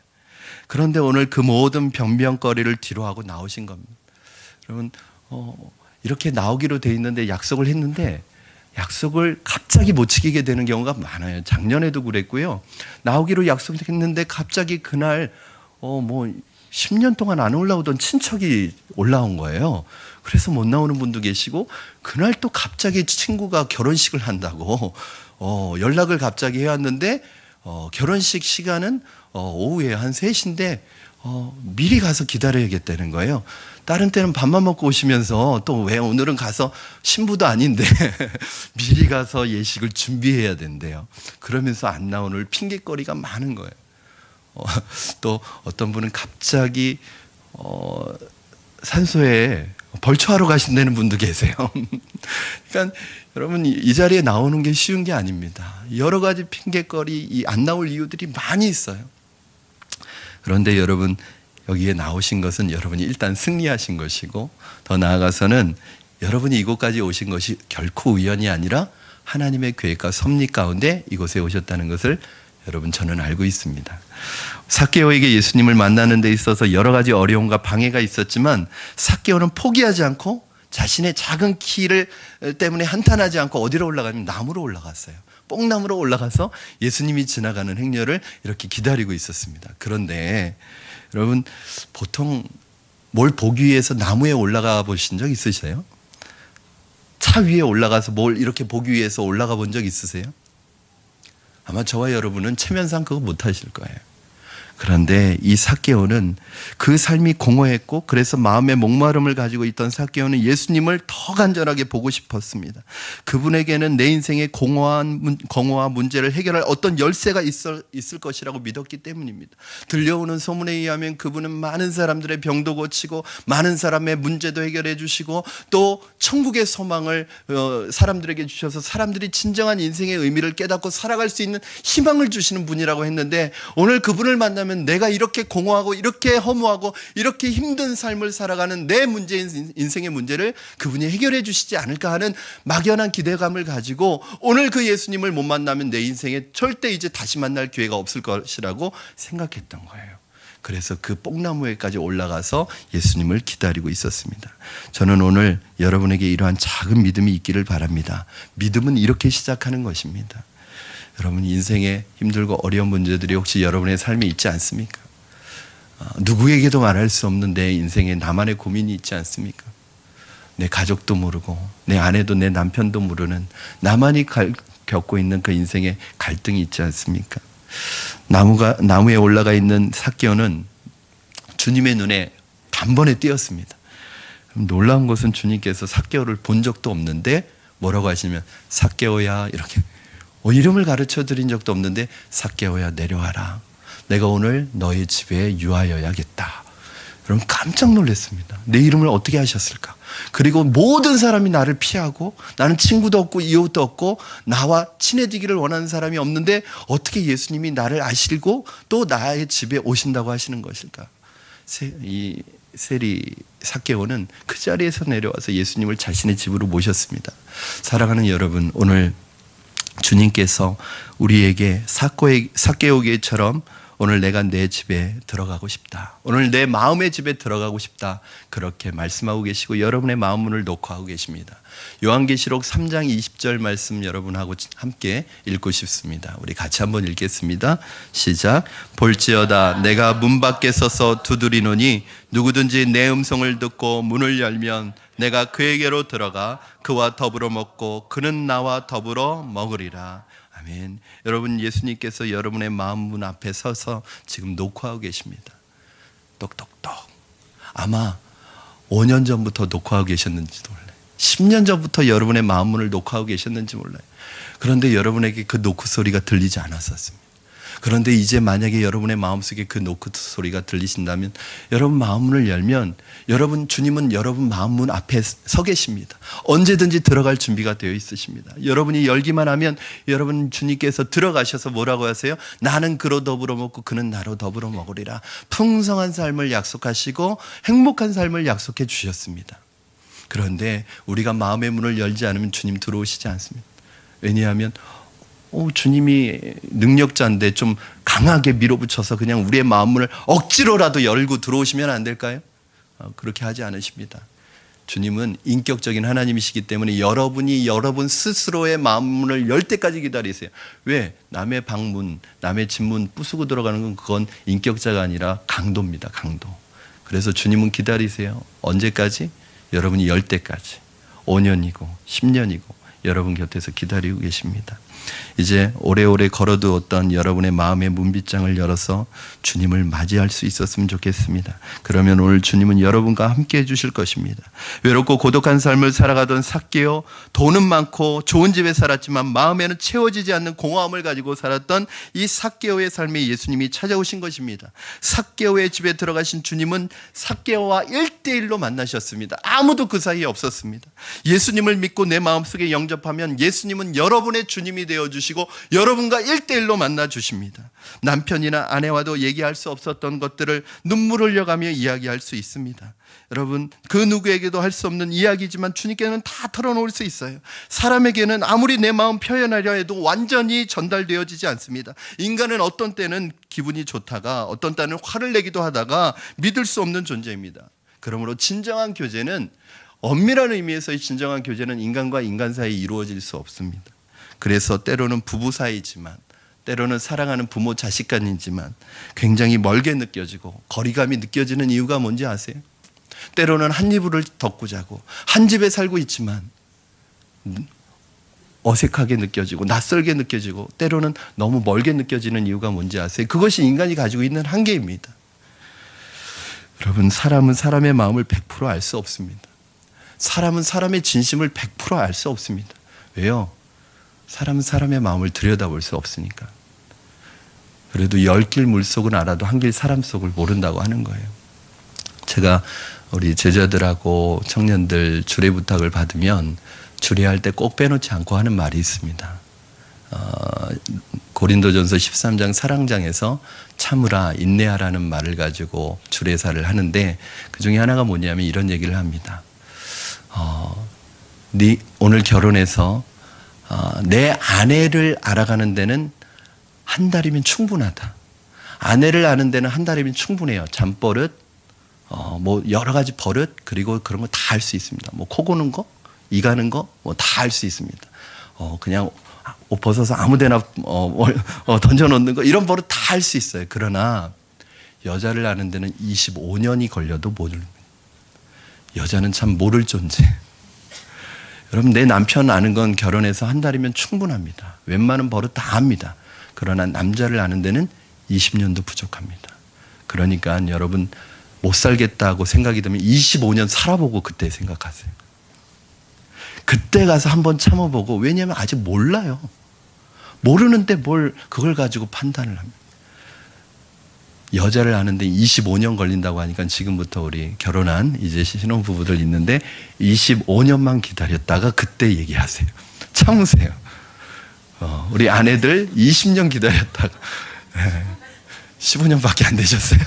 그런데 오늘 그 모든 변명거리를 뒤로하고 나오신 겁니다. 여러분 이렇게 나오기로 돼 있는데 약속을 했는데 약속을 갑자기 못 지키게 되는 경우가 많아요. 작년에도 그랬고요. 나오기로 약속했는데 갑자기 그날 10년 동안 안 올라오던 친척이 올라온 거예요. 그래서 못 나오는 분도 계시고 그날 또 갑자기 친구가 결혼식을 한다고 연락을 갑자기 해왔는데 결혼식 시간은 오후에 한 3시인데 미리 가서 기다려야겠다는 거예요. 다른 때는 밥만 먹고 오시면서 또 왜 오늘은 가서 신부도 아닌데 미리 가서 예식을 준비해야 된대요. 그러면서 안 나오는 핑계거리가 많은 거예요. 또 어떤 분은 갑자기 산소에 벌초하러 가신다는 분도 계세요. 그러니까 여러분 이 자리에 나오는 게 쉬운 게 아닙니다. 여러 가지 핑계거리 안 나올 이유들이 많이 있어요. 그런데 여러분 여기에 나오신 것은 여러분이 일단 승리하신 것이고 더 나아가서는 여러분이 이곳까지 오신 것이 결코 우연이 아니라 하나님의 계획과 섭리 가운데 이곳에 오셨다는 것을 여러분 저는 알고 있습니다. 삭개오에게 예수님을 만나는 데 있어서 여러 가지 어려움과 방해가 있었지만 삭개오는 포기하지 않고 자신의 작은 키를 때문에 한탄하지 않고 어디로 올라가냐면 나무로 올라갔어요. 뽕나무로 올라가서 예수님이 지나가는 행렬을 이렇게 기다리고 있었습니다. 그런데 여러분 보통 뭘 보기 위해서 나무에 올라가 보신 적 있으세요? 차 위에 올라가서 뭘 이렇게 보기 위해서 올라가 본 적 있으세요? 아마 저와 여러분은 체면상 그거 못 하실 거예요. 그런데 이 삭개오는 그 삶이 공허했고, 그래서 마음의 목마름을 가지고 있던 삭개오는 예수님을 더 간절하게 보고 싶었습니다. 그분에게는 내 인생의 공허와 문제를 해결할 어떤 열쇠가 있을 것이라고 믿었기 때문입니다. 들려오는 소문에 의하면 그분은 많은 사람들의 병도 고치고 많은 사람의 문제도 해결해 주시고 또 천국의 소망을 사람들에게 주셔서 사람들이 진정한 인생의 의미를 깨닫고 살아갈 수 있는 희망을 주시는 분이라고 했는데, 오늘 그분을 만나면 내가 이렇게 공허하고 이렇게 허무하고 이렇게 힘든 삶을 살아가는 내 문제인 인생의 문제를 그분이 해결해 주시지 않을까 하는 막연한 기대감을 가지고 오늘 그 예수님을 못 만나면 내 인생에 절대 이제 다시 만날 기회가 없을 것이라고 생각했던 거예요. 그래서 그 뽕나무에까지 올라가서 예수님을 기다리고 있었습니다. 저는 오늘 여러분에게 이러한 작은 믿음이 있기를 바랍니다. 믿음은 이렇게 시작하는 것입니다. 여러분, 인생에 힘들고 어려운 문제들이 혹시 여러분의 삶에 있지 않습니까? 누구에게도 말할 수 없는 내 인생에 나만의 고민이 있지 않습니까? 내 가족도 모르고 내 아내도 내 남편도 모르는 나만이 겪고 있는 그 인생의 갈등이 있지 않습니까? 나무에 올라가 있는 삭개오는 주님의 눈에 단번에 띄었습니다. 놀라운 것은 주님께서 삭개오를 본 적도 없는데 뭐라고 하시냐면, 삭개오야, 이렇게 이름을 가르쳐 드린 적도 없는데, 삭개오야 내려와라, 내가 오늘 너의 집에 유하여야겠다. 여러분, 깜짝 놀랐습니다. 내 이름을 어떻게 하셨을까? 그리고 모든 사람이 나를 피하고, 나는 친구도 없고 이웃도 없고 나와 친해지기를 원하는 사람이 없는데 어떻게 예수님이 나를 아시고 또 나의 집에 오신다고 하시는 것일까? 이 삭개오는 그 자리에서 내려와서 예수님을 자신의 집으로 모셨습니다. 사랑하는 여러분, 오늘 주님께서 우리에게 삭개오게처럼 오늘 내가 내 집에 들어가고 싶다, 오늘 내 마음의 집에 들어가고 싶다, 그렇게 말씀하고 계시고 여러분의 마음 문을 놓고 하고 계십니다. 요한계시록 3장 20절 말씀 여러분하고 함께 읽고 싶습니다. 우리 같이 한번 읽겠습니다. 시작. 볼지어다 내가 문 밖에 서서 두드리노니 누구든지 내 음성을 듣고 문을 열면 내가 그에게로 들어가 그와 더불어 먹고 그는 나와 더불어 먹으리라. 아멘. 여러분, 예수님께서 여러분의 마음 문 앞에 서서 지금 녹화하고 계십니다. 똑똑똑. 아마 5년 전부터 녹화하고 계셨는지도 몰라요. 10년 전부터 여러분의 마음 문을 녹화하고 계셨는지 몰라요. 그런데 여러분에게 그 노크 소리가 들리지 않았었습니다. 그런데 이제 만약에 여러분의 마음속에 그 노크 소리가 들리신다면, 여러분 마음문을 열면 주님은 여러분 마음문 앞에 서 계십니다. 언제든지 들어갈 준비가 되어 있으십니다. 여러분이 열기만 하면 여러분 주님께서 들어가셔서 뭐라고 하세요? 나는 그로 더불어 먹고 그는 나로 더불어 먹으리라. 풍성한 삶을 약속하시고 행복한 삶을 약속해 주셨습니다. 그런데 우리가 마음의 문을 열지 않으면 주님 들어오시지 않습니다. 왜냐하면 주님이 능력자인데 좀 강하게 밀어붙여서 그냥 우리의 마음문을 억지로라도 열고 들어오시면 안 될까요? 그렇게 하지 않으십니다. 주님은 인격적인 하나님이시기 때문에 여러분이 여러분 스스로의 마음문을 열 때까지 기다리세요. 왜? 남의 방문, 남의 집문 부수고 들어가는 건 그건 인격자가 아니라 강도입니다. 강도. 그래서 주님은 기다리세요. 언제까지? 여러분이 열 때까지. 5년이고 10년이고 여러분 곁에서 기다리고 계십니다. 이제 오래오래 걸어두었던 여러분의 마음의 문빗장을 열어서 주님을 맞이할 수 있었으면 좋겠습니다. 그러면 오늘 주님은 여러분과 함께 해주실 것입니다. 외롭고 고독한 삶을 살아가던 삭개오, 돈은 많고 좋은 집에 살았지만 마음에는 채워지지 않는 공허함을 가지고 살았던 이 삭개오의 삶에 예수님이 찾아오신 것입니다. 삭개오의 집에 들어가신 주님은 삭개오와 1대1로 만나셨습니다. 아무도 그 사이에 없었습니다. 예수님을 믿고 내 마음속에 영접하면 예수님은 여러분의 주님이 되어주시고 여러분과 1대1로 만나주십니다. 남편이나 아내와도 얘기할 수 없었던 것들을 눈물 흘려가며 이야기할 수 있습니다. 여러분, 그 누구에게도 할 수 없는 이야기지만 주님께는 다 털어놓을 수 있어요. 사람에게는 아무리 내 마음 표현하려 해도 완전히 전달되어지지 않습니다. 인간은 어떤 때는 기분이 좋다가 어떤 때는 화를 내기도 하다가 믿을 수 없는 존재입니다. 그러므로 진정한 교제는, 엄밀한 의미에서의 진정한 교제는 인간과 인간 사이에 이루어질 수 없습니다. 그래서 때로는 부부 사이지만, 때로는 사랑하는 부모 자식 간이지만 굉장히 멀게 느껴지고 거리감이 느껴지는 이유가 뭔지 아세요? 때로는 한 이불을 덮고 자고 한 집에 살고 있지만 어색하게 느껴지고 낯설게 느껴지고 때로는 너무 멀게 느껴지는 이유가 뭔지 아세요? 그것이 인간이 가지고 있는 한계입니다. 여러분, 사람은 사람의 마음을 100% 알 수 없습니다. 사람은 사람의 진심을 100% 알 수 없습니다. 왜요? 사람은 사람의 마음을 들여다볼 수 없으니까. 그래도 10길 물속은 알아도 한 길 사람 속을 모른다고 하는 거예요. 제가 우리 제자들하고 청년들 주례 부탁을 받으면 주례할 때 꼭 빼놓지 않고 하는 말이 있습니다. 고린도전서 13장 사랑장에서 참으라 인내하라는 말을 가지고 주례사를 하는데 그 중에 하나가 뭐냐면 이런 얘기를 합니다. 오늘 결혼해서 내 아내를 알아가는 데는 한 달이면 충분하다. 아내를 아는 데는 한 달이면 충분해요. 잠버릇, 뭐 여러 가지 버릇, 그리고 그런 거 다 할 수 있습니다. 뭐 코 고는 거, 이 가는 거, 뭐 다 할 수 있습니다. 그냥 옷 벗어서 아무데나 던져놓는 거, 이런 버릇 다 할 수 있어요. 그러나 여자를 아는 데는 25년이 걸려도 모릅니다. 여자는 참 모를 존재. 여러분, 내 남편 아는 건 결혼해서 한 달이면 충분합니다. 웬만한 버릇 다 압니다. 그러나 남자를 아는 데는 20년도 부족합니다. 그러니까 여러분, 못 살겠다고 생각이 되면 25년 살아보고 그때 생각하세요. 그때 가서 한번 참아보고, 왜냐하면 아직 몰라요. 모르는데 뭘 그걸 가지고 판단을 합니다. 여자를 아는데 25년 걸린다고 하니까 지금부터 우리 결혼한 이제 신혼부부들 있는데 25년만 기다렸다가 그때 얘기하세요. 참으세요. 우리 아내들 20년 기다렸다가 15년밖에 안 되셨어요.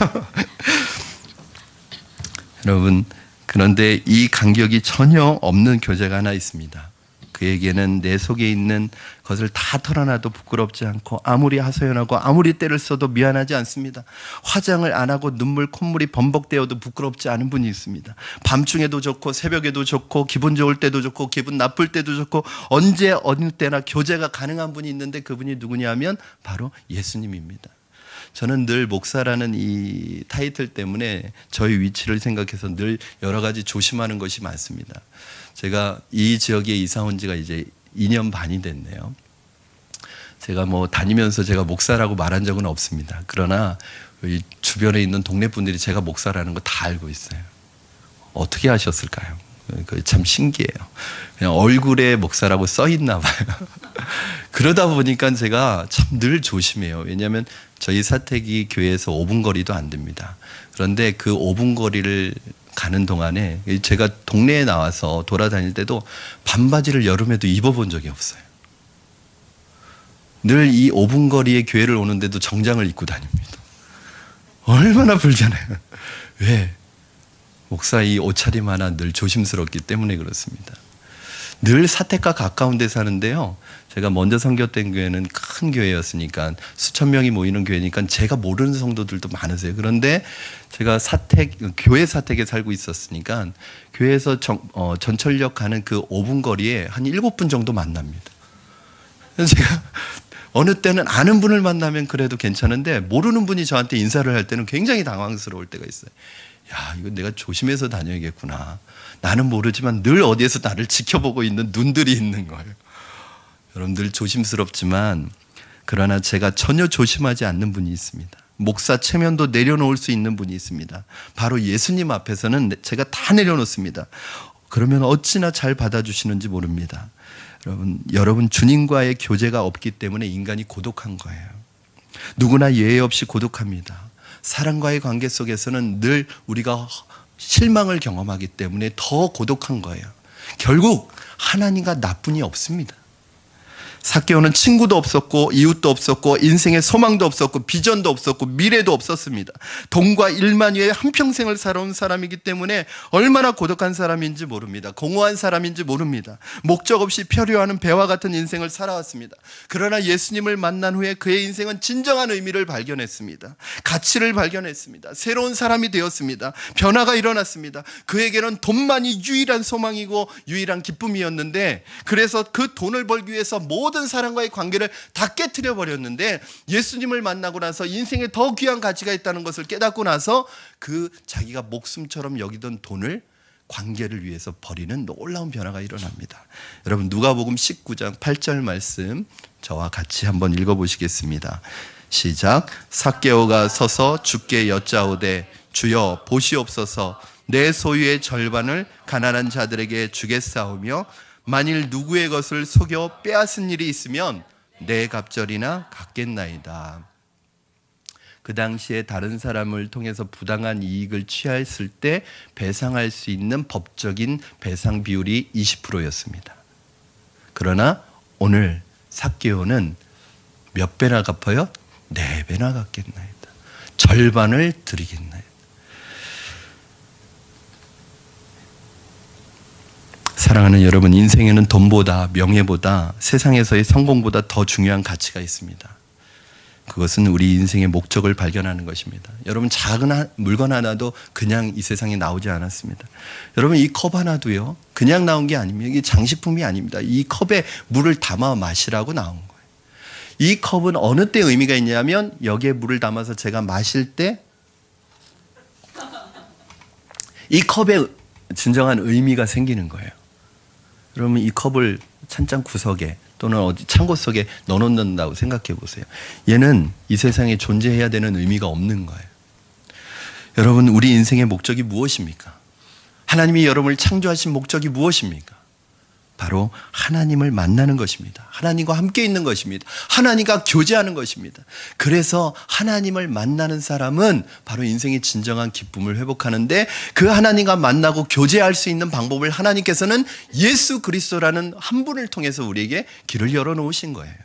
여러분, 그런데 이 간격이 전혀 없는 교제가 하나 있습니다. 그에게는 내 속에 있는 것을 다 털어놔도 부끄럽지 않고 아무리 하소연하고 아무리 때를 써도 미안하지 않습니다. 화장을 안 하고 눈물 콧물이 범벅되어도 부끄럽지 않은 분이 있습니다. 밤중에도 좋고 새벽에도 좋고 기분 좋을 때도 좋고 기분 나쁠 때도 좋고 언제 어느 때나 교제가 가능한 분이 있는데 그분이 누구냐 하면 바로 예수님입니다. 저는 늘 목사라는 이 타이틀 때문에 저희 위치를 생각해서 늘 여러 가지 조심하는 것이 많습니다. 제가 이 지역에 이사 온 지가 이제 2년 반이 됐네요. 제가 뭐 다니면서 제가 목사라고 말한 적은 없습니다. 그러나 이 주변에 있는 동네 분들이 제가 목사라는 거 다 알고 있어요. 어떻게 하셨을까요? 참 신기해요. 그냥 얼굴에 목사라고 써 있나 봐요. 그러다 보니까 제가 참 늘 조심해요. 왜냐하면 저희 사택이 교회에서 5분 거리도 안 됩니다. 그런데 그 5분 거리를 가는 동안에 제가 동네에 나와서 돌아다닐 때도 반바지를 여름에도 입어본 적이 없어요. 늘 이 5분 거리에 교회를 오는데도 정장을 입고 다닙니다. 얼마나 불편해요. 왜? 목사 이 옷차림 하나 늘 조심스럽기 때문에 그렇습니다. 늘 사택과 가까운 데 사는데요. 제가 먼저 선교된 교회는 큰 교회였으니까 수천 명이 모이는 교회니까 제가 모르는 성도들도 많으세요. 그런데 제가 교회 사택에 살고 있었으니까 교회에서 전철역 가는 그 5분 거리에 한 7분 정도 만납니다. 그래서 제가 어느 때는 아는 분을 만나면 그래도 괜찮은데 모르는 분이 저한테 인사를 할 때는 굉장히 당황스러울 때가 있어요. 야, 이거 내가 조심해서 다녀야겠구나. 나는 모르지만 늘 어디에서 나를 지켜보고 있는 눈들이 있는 거예요. 여러분들 조심스럽지만 그러나 제가 전혀 조심하지 않는 분이 있습니다. 목사 체면도 내려놓을 수 있는 분이 있습니다. 바로 예수님 앞에서는 제가 다 내려놓습니다. 그러면 어찌나 잘 받아주시는지 모릅니다. 여러분 주님과의 교제가 없기 때문에 인간이 고독한 거예요. 누구나 예외 없이 고독합니다. 사람과의 관계 속에서는 늘 우리가 실망을 경험하기 때문에 더 고독한 거예요. 결국 하나님과 나뿐이 없습니다. 삭개오는 친구도 없었고 이웃도 없었고 인생의 소망도 없었고 비전도 없었고 미래도 없었습니다. 돈과 일만 위해 한평생을 살아온 사람이기 때문에 얼마나 고독한 사람인지 모릅니다. 공허한 사람인지 모릅니다. 목적 없이 표류하는 배와 같은 인생을 살아왔습니다. 그러나 예수님을 만난 후에 그의 인생은 진정한 의미를 발견했습니다. 가치를 발견했습니다. 새로운 사람이 되었습니다. 변화가 일어났습니다. 그에게는 돈만이 유일한 소망이고 유일한 기쁨이었는데 그래서 그 돈을 벌기 위해서 모든 사람과의 관계를 다 깨트려 버렸는데 예수님을 만나고 나서 인생에 더 귀한 가치가 있다는 것을 깨닫고 나서 그 자기가 목숨처럼 여기던 돈을 관계를 위해서 버리는 놀라운 변화가 일어납니다. 여러분 누가복음 19장 8절 말씀 저와 같이 한번 읽어보시겠습니다. 시작. 삭개오가 서서 주께 여짜오되 주여 보시옵소서 내 소유의 절반을 가난한 자들에게 주겠사오며 만일 누구의 것을 속여 빼앗은 일이 있으면 내 갑절이나 갚겠나이다. 그 당시에 다른 사람을 통해서 부당한 이익을 취했을 때 배상할 수 있는 법적인 배상 비율이 20%였습니다. 그러나 오늘 삭개오는 몇 배나 갚아요? 4배나 갚겠나이다. 절반을 드리겠나이다. 사랑하는 여러분, 인생에는 돈보다 명예보다 세상에서의 성공보다 더 중요한 가치가 있습니다. 그것은 우리 인생의 목적을 발견하는 것입니다. 여러분 작은 물건 하나도 그냥 이 세상에 나오지 않았습니다. 여러분 이 컵 하나도요 그냥 나온 게 아닙니다. 이게 장식품이 아닙니다. 이 컵에 물을 담아 마시라고 나온 거예요. 이 컵은 어느 때 의미가 있냐면 여기에 물을 담아서 제가 마실 때 이 컵에 진정한 의미가 생기는 거예요. 그러면 이 컵을 찬장 구석에 또는 어디 창고 속에 넣어놓는다고 생각해 보세요. 얘는 이 세상에 존재해야 되는 의미가 없는 거예요. 여러분 우리 인생의 목적이 무엇입니까? 하나님이 여러분을 창조하신 목적이 무엇입니까? 바로 하나님을 만나는 것입니다. 하나님과 함께 있는 것입니다. 하나님과 교제하는 것입니다. 그래서 하나님을 만나는 사람은 바로 인생의 진정한 기쁨을 회복하는데 그 하나님과 만나고 교제할 수 있는 방법을 하나님께서는 예수 그리스도라는 한 분을 통해서 우리에게 길을 열어놓으신 거예요.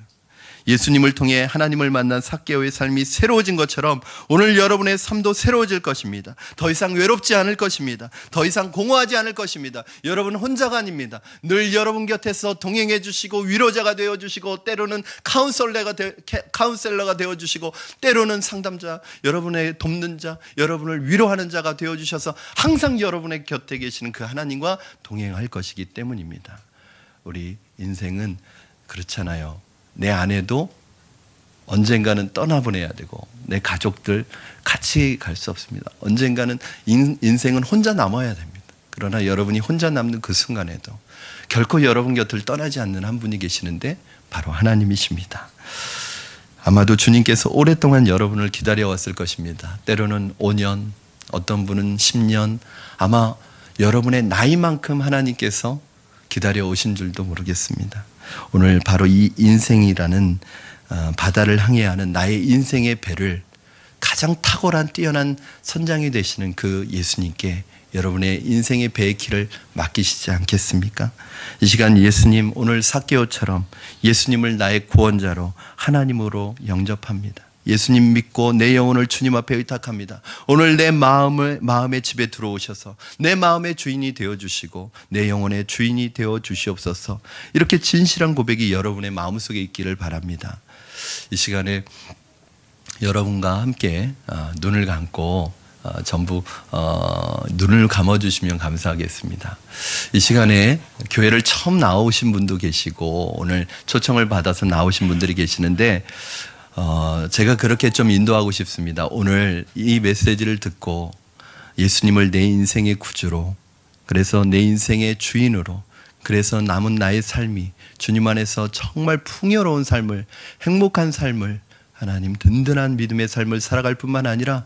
예수님을 통해 하나님을 만난 삭개오의 삶이 새로워진 것처럼 오늘 여러분의 삶도 새로워질 것입니다. 더 이상 외롭지 않을 것입니다. 더 이상 공허하지 않을 것입니다. 여러분 혼자가 아닙니다. 늘 여러분 곁에서 동행해 주시고 위로자가 되어 주시고 때로는 카운셀러가 되어 주시고 때로는 상담자, 여러분의 돕는 자, 여러분을 위로하는 자가 되어 주셔서 항상 여러분의 곁에 계시는 그 하나님과 동행할 것이기 때문입니다. 우리 인생은 그렇잖아요. 내 아내도 언젠가는 떠나보내야 되고 내 가족들 같이 갈 수 없습니다. 언젠가는 인생은 혼자 남아야 됩니다. 그러나 여러분이 혼자 남는 그 순간에도 결코 여러분 곁을 떠나지 않는 한 분이 계시는데 바로 하나님이십니다. 아마도 주님께서 오랫동안 여러분을 기다려왔을 것입니다. 때로는 5년, 어떤 분은 10년, 아마 여러분의 나이만큼 하나님께서 기다려 오신 줄도 모르겠습니다. 오늘 바로 이 인생이라는 바다를 항해하는 나의 인생의 배를 가장 탁월한 뛰어난 선장이 되시는 그 예수님께 여러분의 인생의 배의 길을 맡기시지 않겠습니까? 이 시간 예수님, 오늘 삭개오처럼 예수님을 나의 구원자로 하나님으로 영접합니다. 예수님 믿고 내 영혼을 주님 앞에 의탁합니다. 오늘 내 마음의 집에 들어오셔서 내 마음의 주인이 되어주시고 내 영혼의 주인이 되어주시옵소서. 이렇게 진실한 고백이 여러분의 마음속에 있기를 바랍니다. 이 시간에 여러분과 함께 눈을 감고 전부 눈을 감아주시면 감사하겠습니다. 이 시간에 교회를 처음 나오신 분도 계시고 오늘 초청을 받아서 나오신 분들이 계시는데 제가 그렇게 좀 인도하고 싶습니다. 오늘 이 메시지를 듣고 예수님을 내 인생의 구주로, 그래서 내 인생의 주인으로, 그래서 남은 나의 삶이 주님 안에서 정말 풍요로운 삶을, 행복한 삶을, 하나님 든든한 믿음의 삶을 살아갈 뿐만 아니라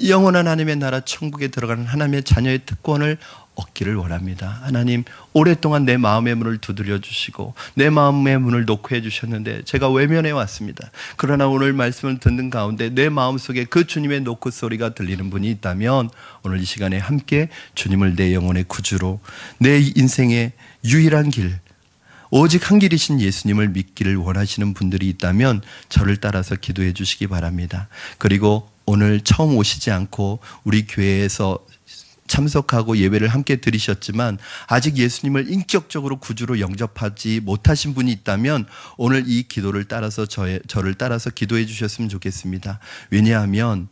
영원한 하나님의 나라 천국에 들어가는 하나님의 자녀의 특권을 얻기를 원합니다. 하나님, 오랫동안 내 마음의 문을 두드려 주시고 내 마음의 문을 놓고 해주셨는데 제가 외면해 왔습니다. 그러나 오늘 말씀을 듣는 가운데 내 마음속에 그 주님의 노크 소리가 들리는 분이 있다면 오늘 이 시간에 함께 주님을 내 영혼의 구주로, 내 인생의 유일한 길, 오직 한 길이신 예수님을 믿기를 원하시는 분들이 있다면 저를 따라서 기도해 주시기 바랍니다. 그리고 오늘 처음 오시지 않고 우리 교회에서 참석하고 예배를 함께 드리셨지만 아직 예수님을 인격적으로 구주로 영접하지 못하신 분이 있다면 오늘 이 기도를 따라서 저를 따라서 기도해 주셨으면 좋겠습니다. 왜냐하면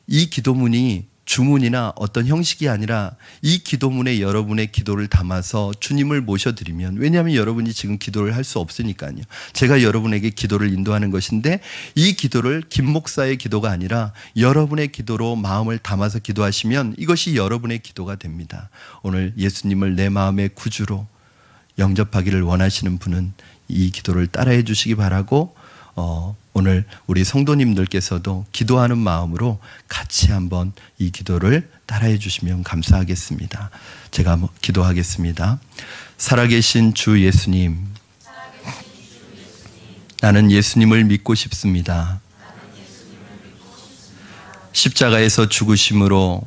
이 기도문이 주문이나 어떤 형식이 아니라 이 기도문에 여러분의 기도를 담아서 주님을 모셔드리면, 왜냐하면 여러분이 지금 기도를 할 수 없으니까요. 제가 여러분에게 기도를 인도하는 것인데 이 기도를 김 목사의 기도가 아니라 여러분의 기도로 마음을 담아서 기도하시면 이것이 여러분의 기도가 됩니다. 오늘 예수님을 내 마음의 구주로 영접하기를 원하시는 분은 이 기도를 따라해 주시기 바라고, 오늘 우리 성도님들께서도 기도하는 마음으로 같이 한번 이 기도를 따라해 주시면 감사하겠습니다. 제가 기도하겠습니다. 살아계신 주 예수님, 나는 예수님을 믿고 싶습니다. 십자가에서 죽으심으로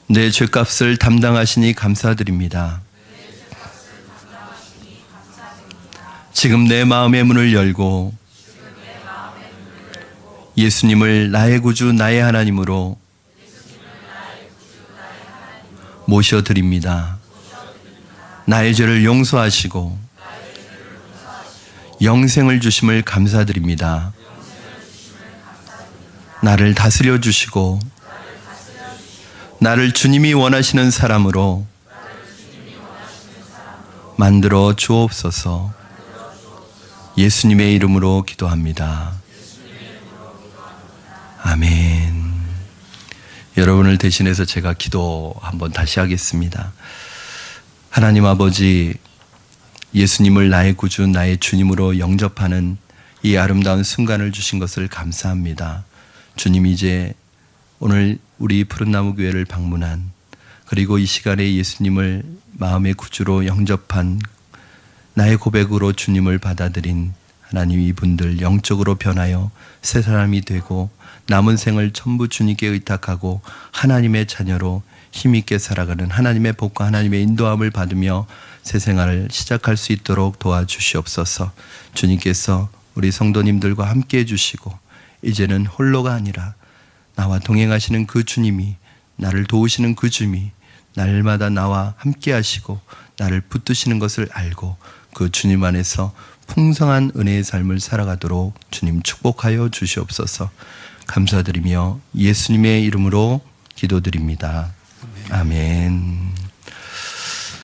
내 죄값을 담당하시니 감사드립니다. 지금 내 마음의 문을 열고 예수님을 나의 구주, 나의 하나님으로 모셔드립니다. 나의 죄를 용서하시고 영생을 주심을 감사드립니다. 나를 다스려 주시고 나를 주님이 원하시는 사람으로 만들어 주옵소서. 예수님의 이름으로 기도합니다. 아멘. 여러분을 대신해서 제가 기도 한번 다시 하겠습니다. 하나님 아버지, 예수님을 나의 구주, 나의 주님으로 영접하는 이 아름다운 순간을 주신 것을 감사합니다. 주님, 이제 오늘 우리 푸른나무 교회를 방문한, 그리고 이 시간에 예수님을 마음의 구주로 영접한, 나의 고백으로 주님을 받아들인 하나님, 이분들 영적으로 변하여 새 사람이 되고 남은 생을 전부 주님께 의탁하고 하나님의 자녀로 힘있게 살아가는 하나님의 복과 하나님의 인도함을 받으며 새 생활을 시작할 수 있도록 도와주시옵소서. 주님께서 우리 성도님들과 함께 해주시고 이제는 홀로가 아니라 나와 동행하시는 그 주님이, 나를 도우시는 그 주님이 날마다 나와 함께 하시고 나를 붙드시는 것을 알고 그 주님 안에서 풍성한 은혜의 삶을 살아가도록 주님 축복하여 주시옵소서. 감사드리며 예수님의 이름으로 기도드립니다. 아멘.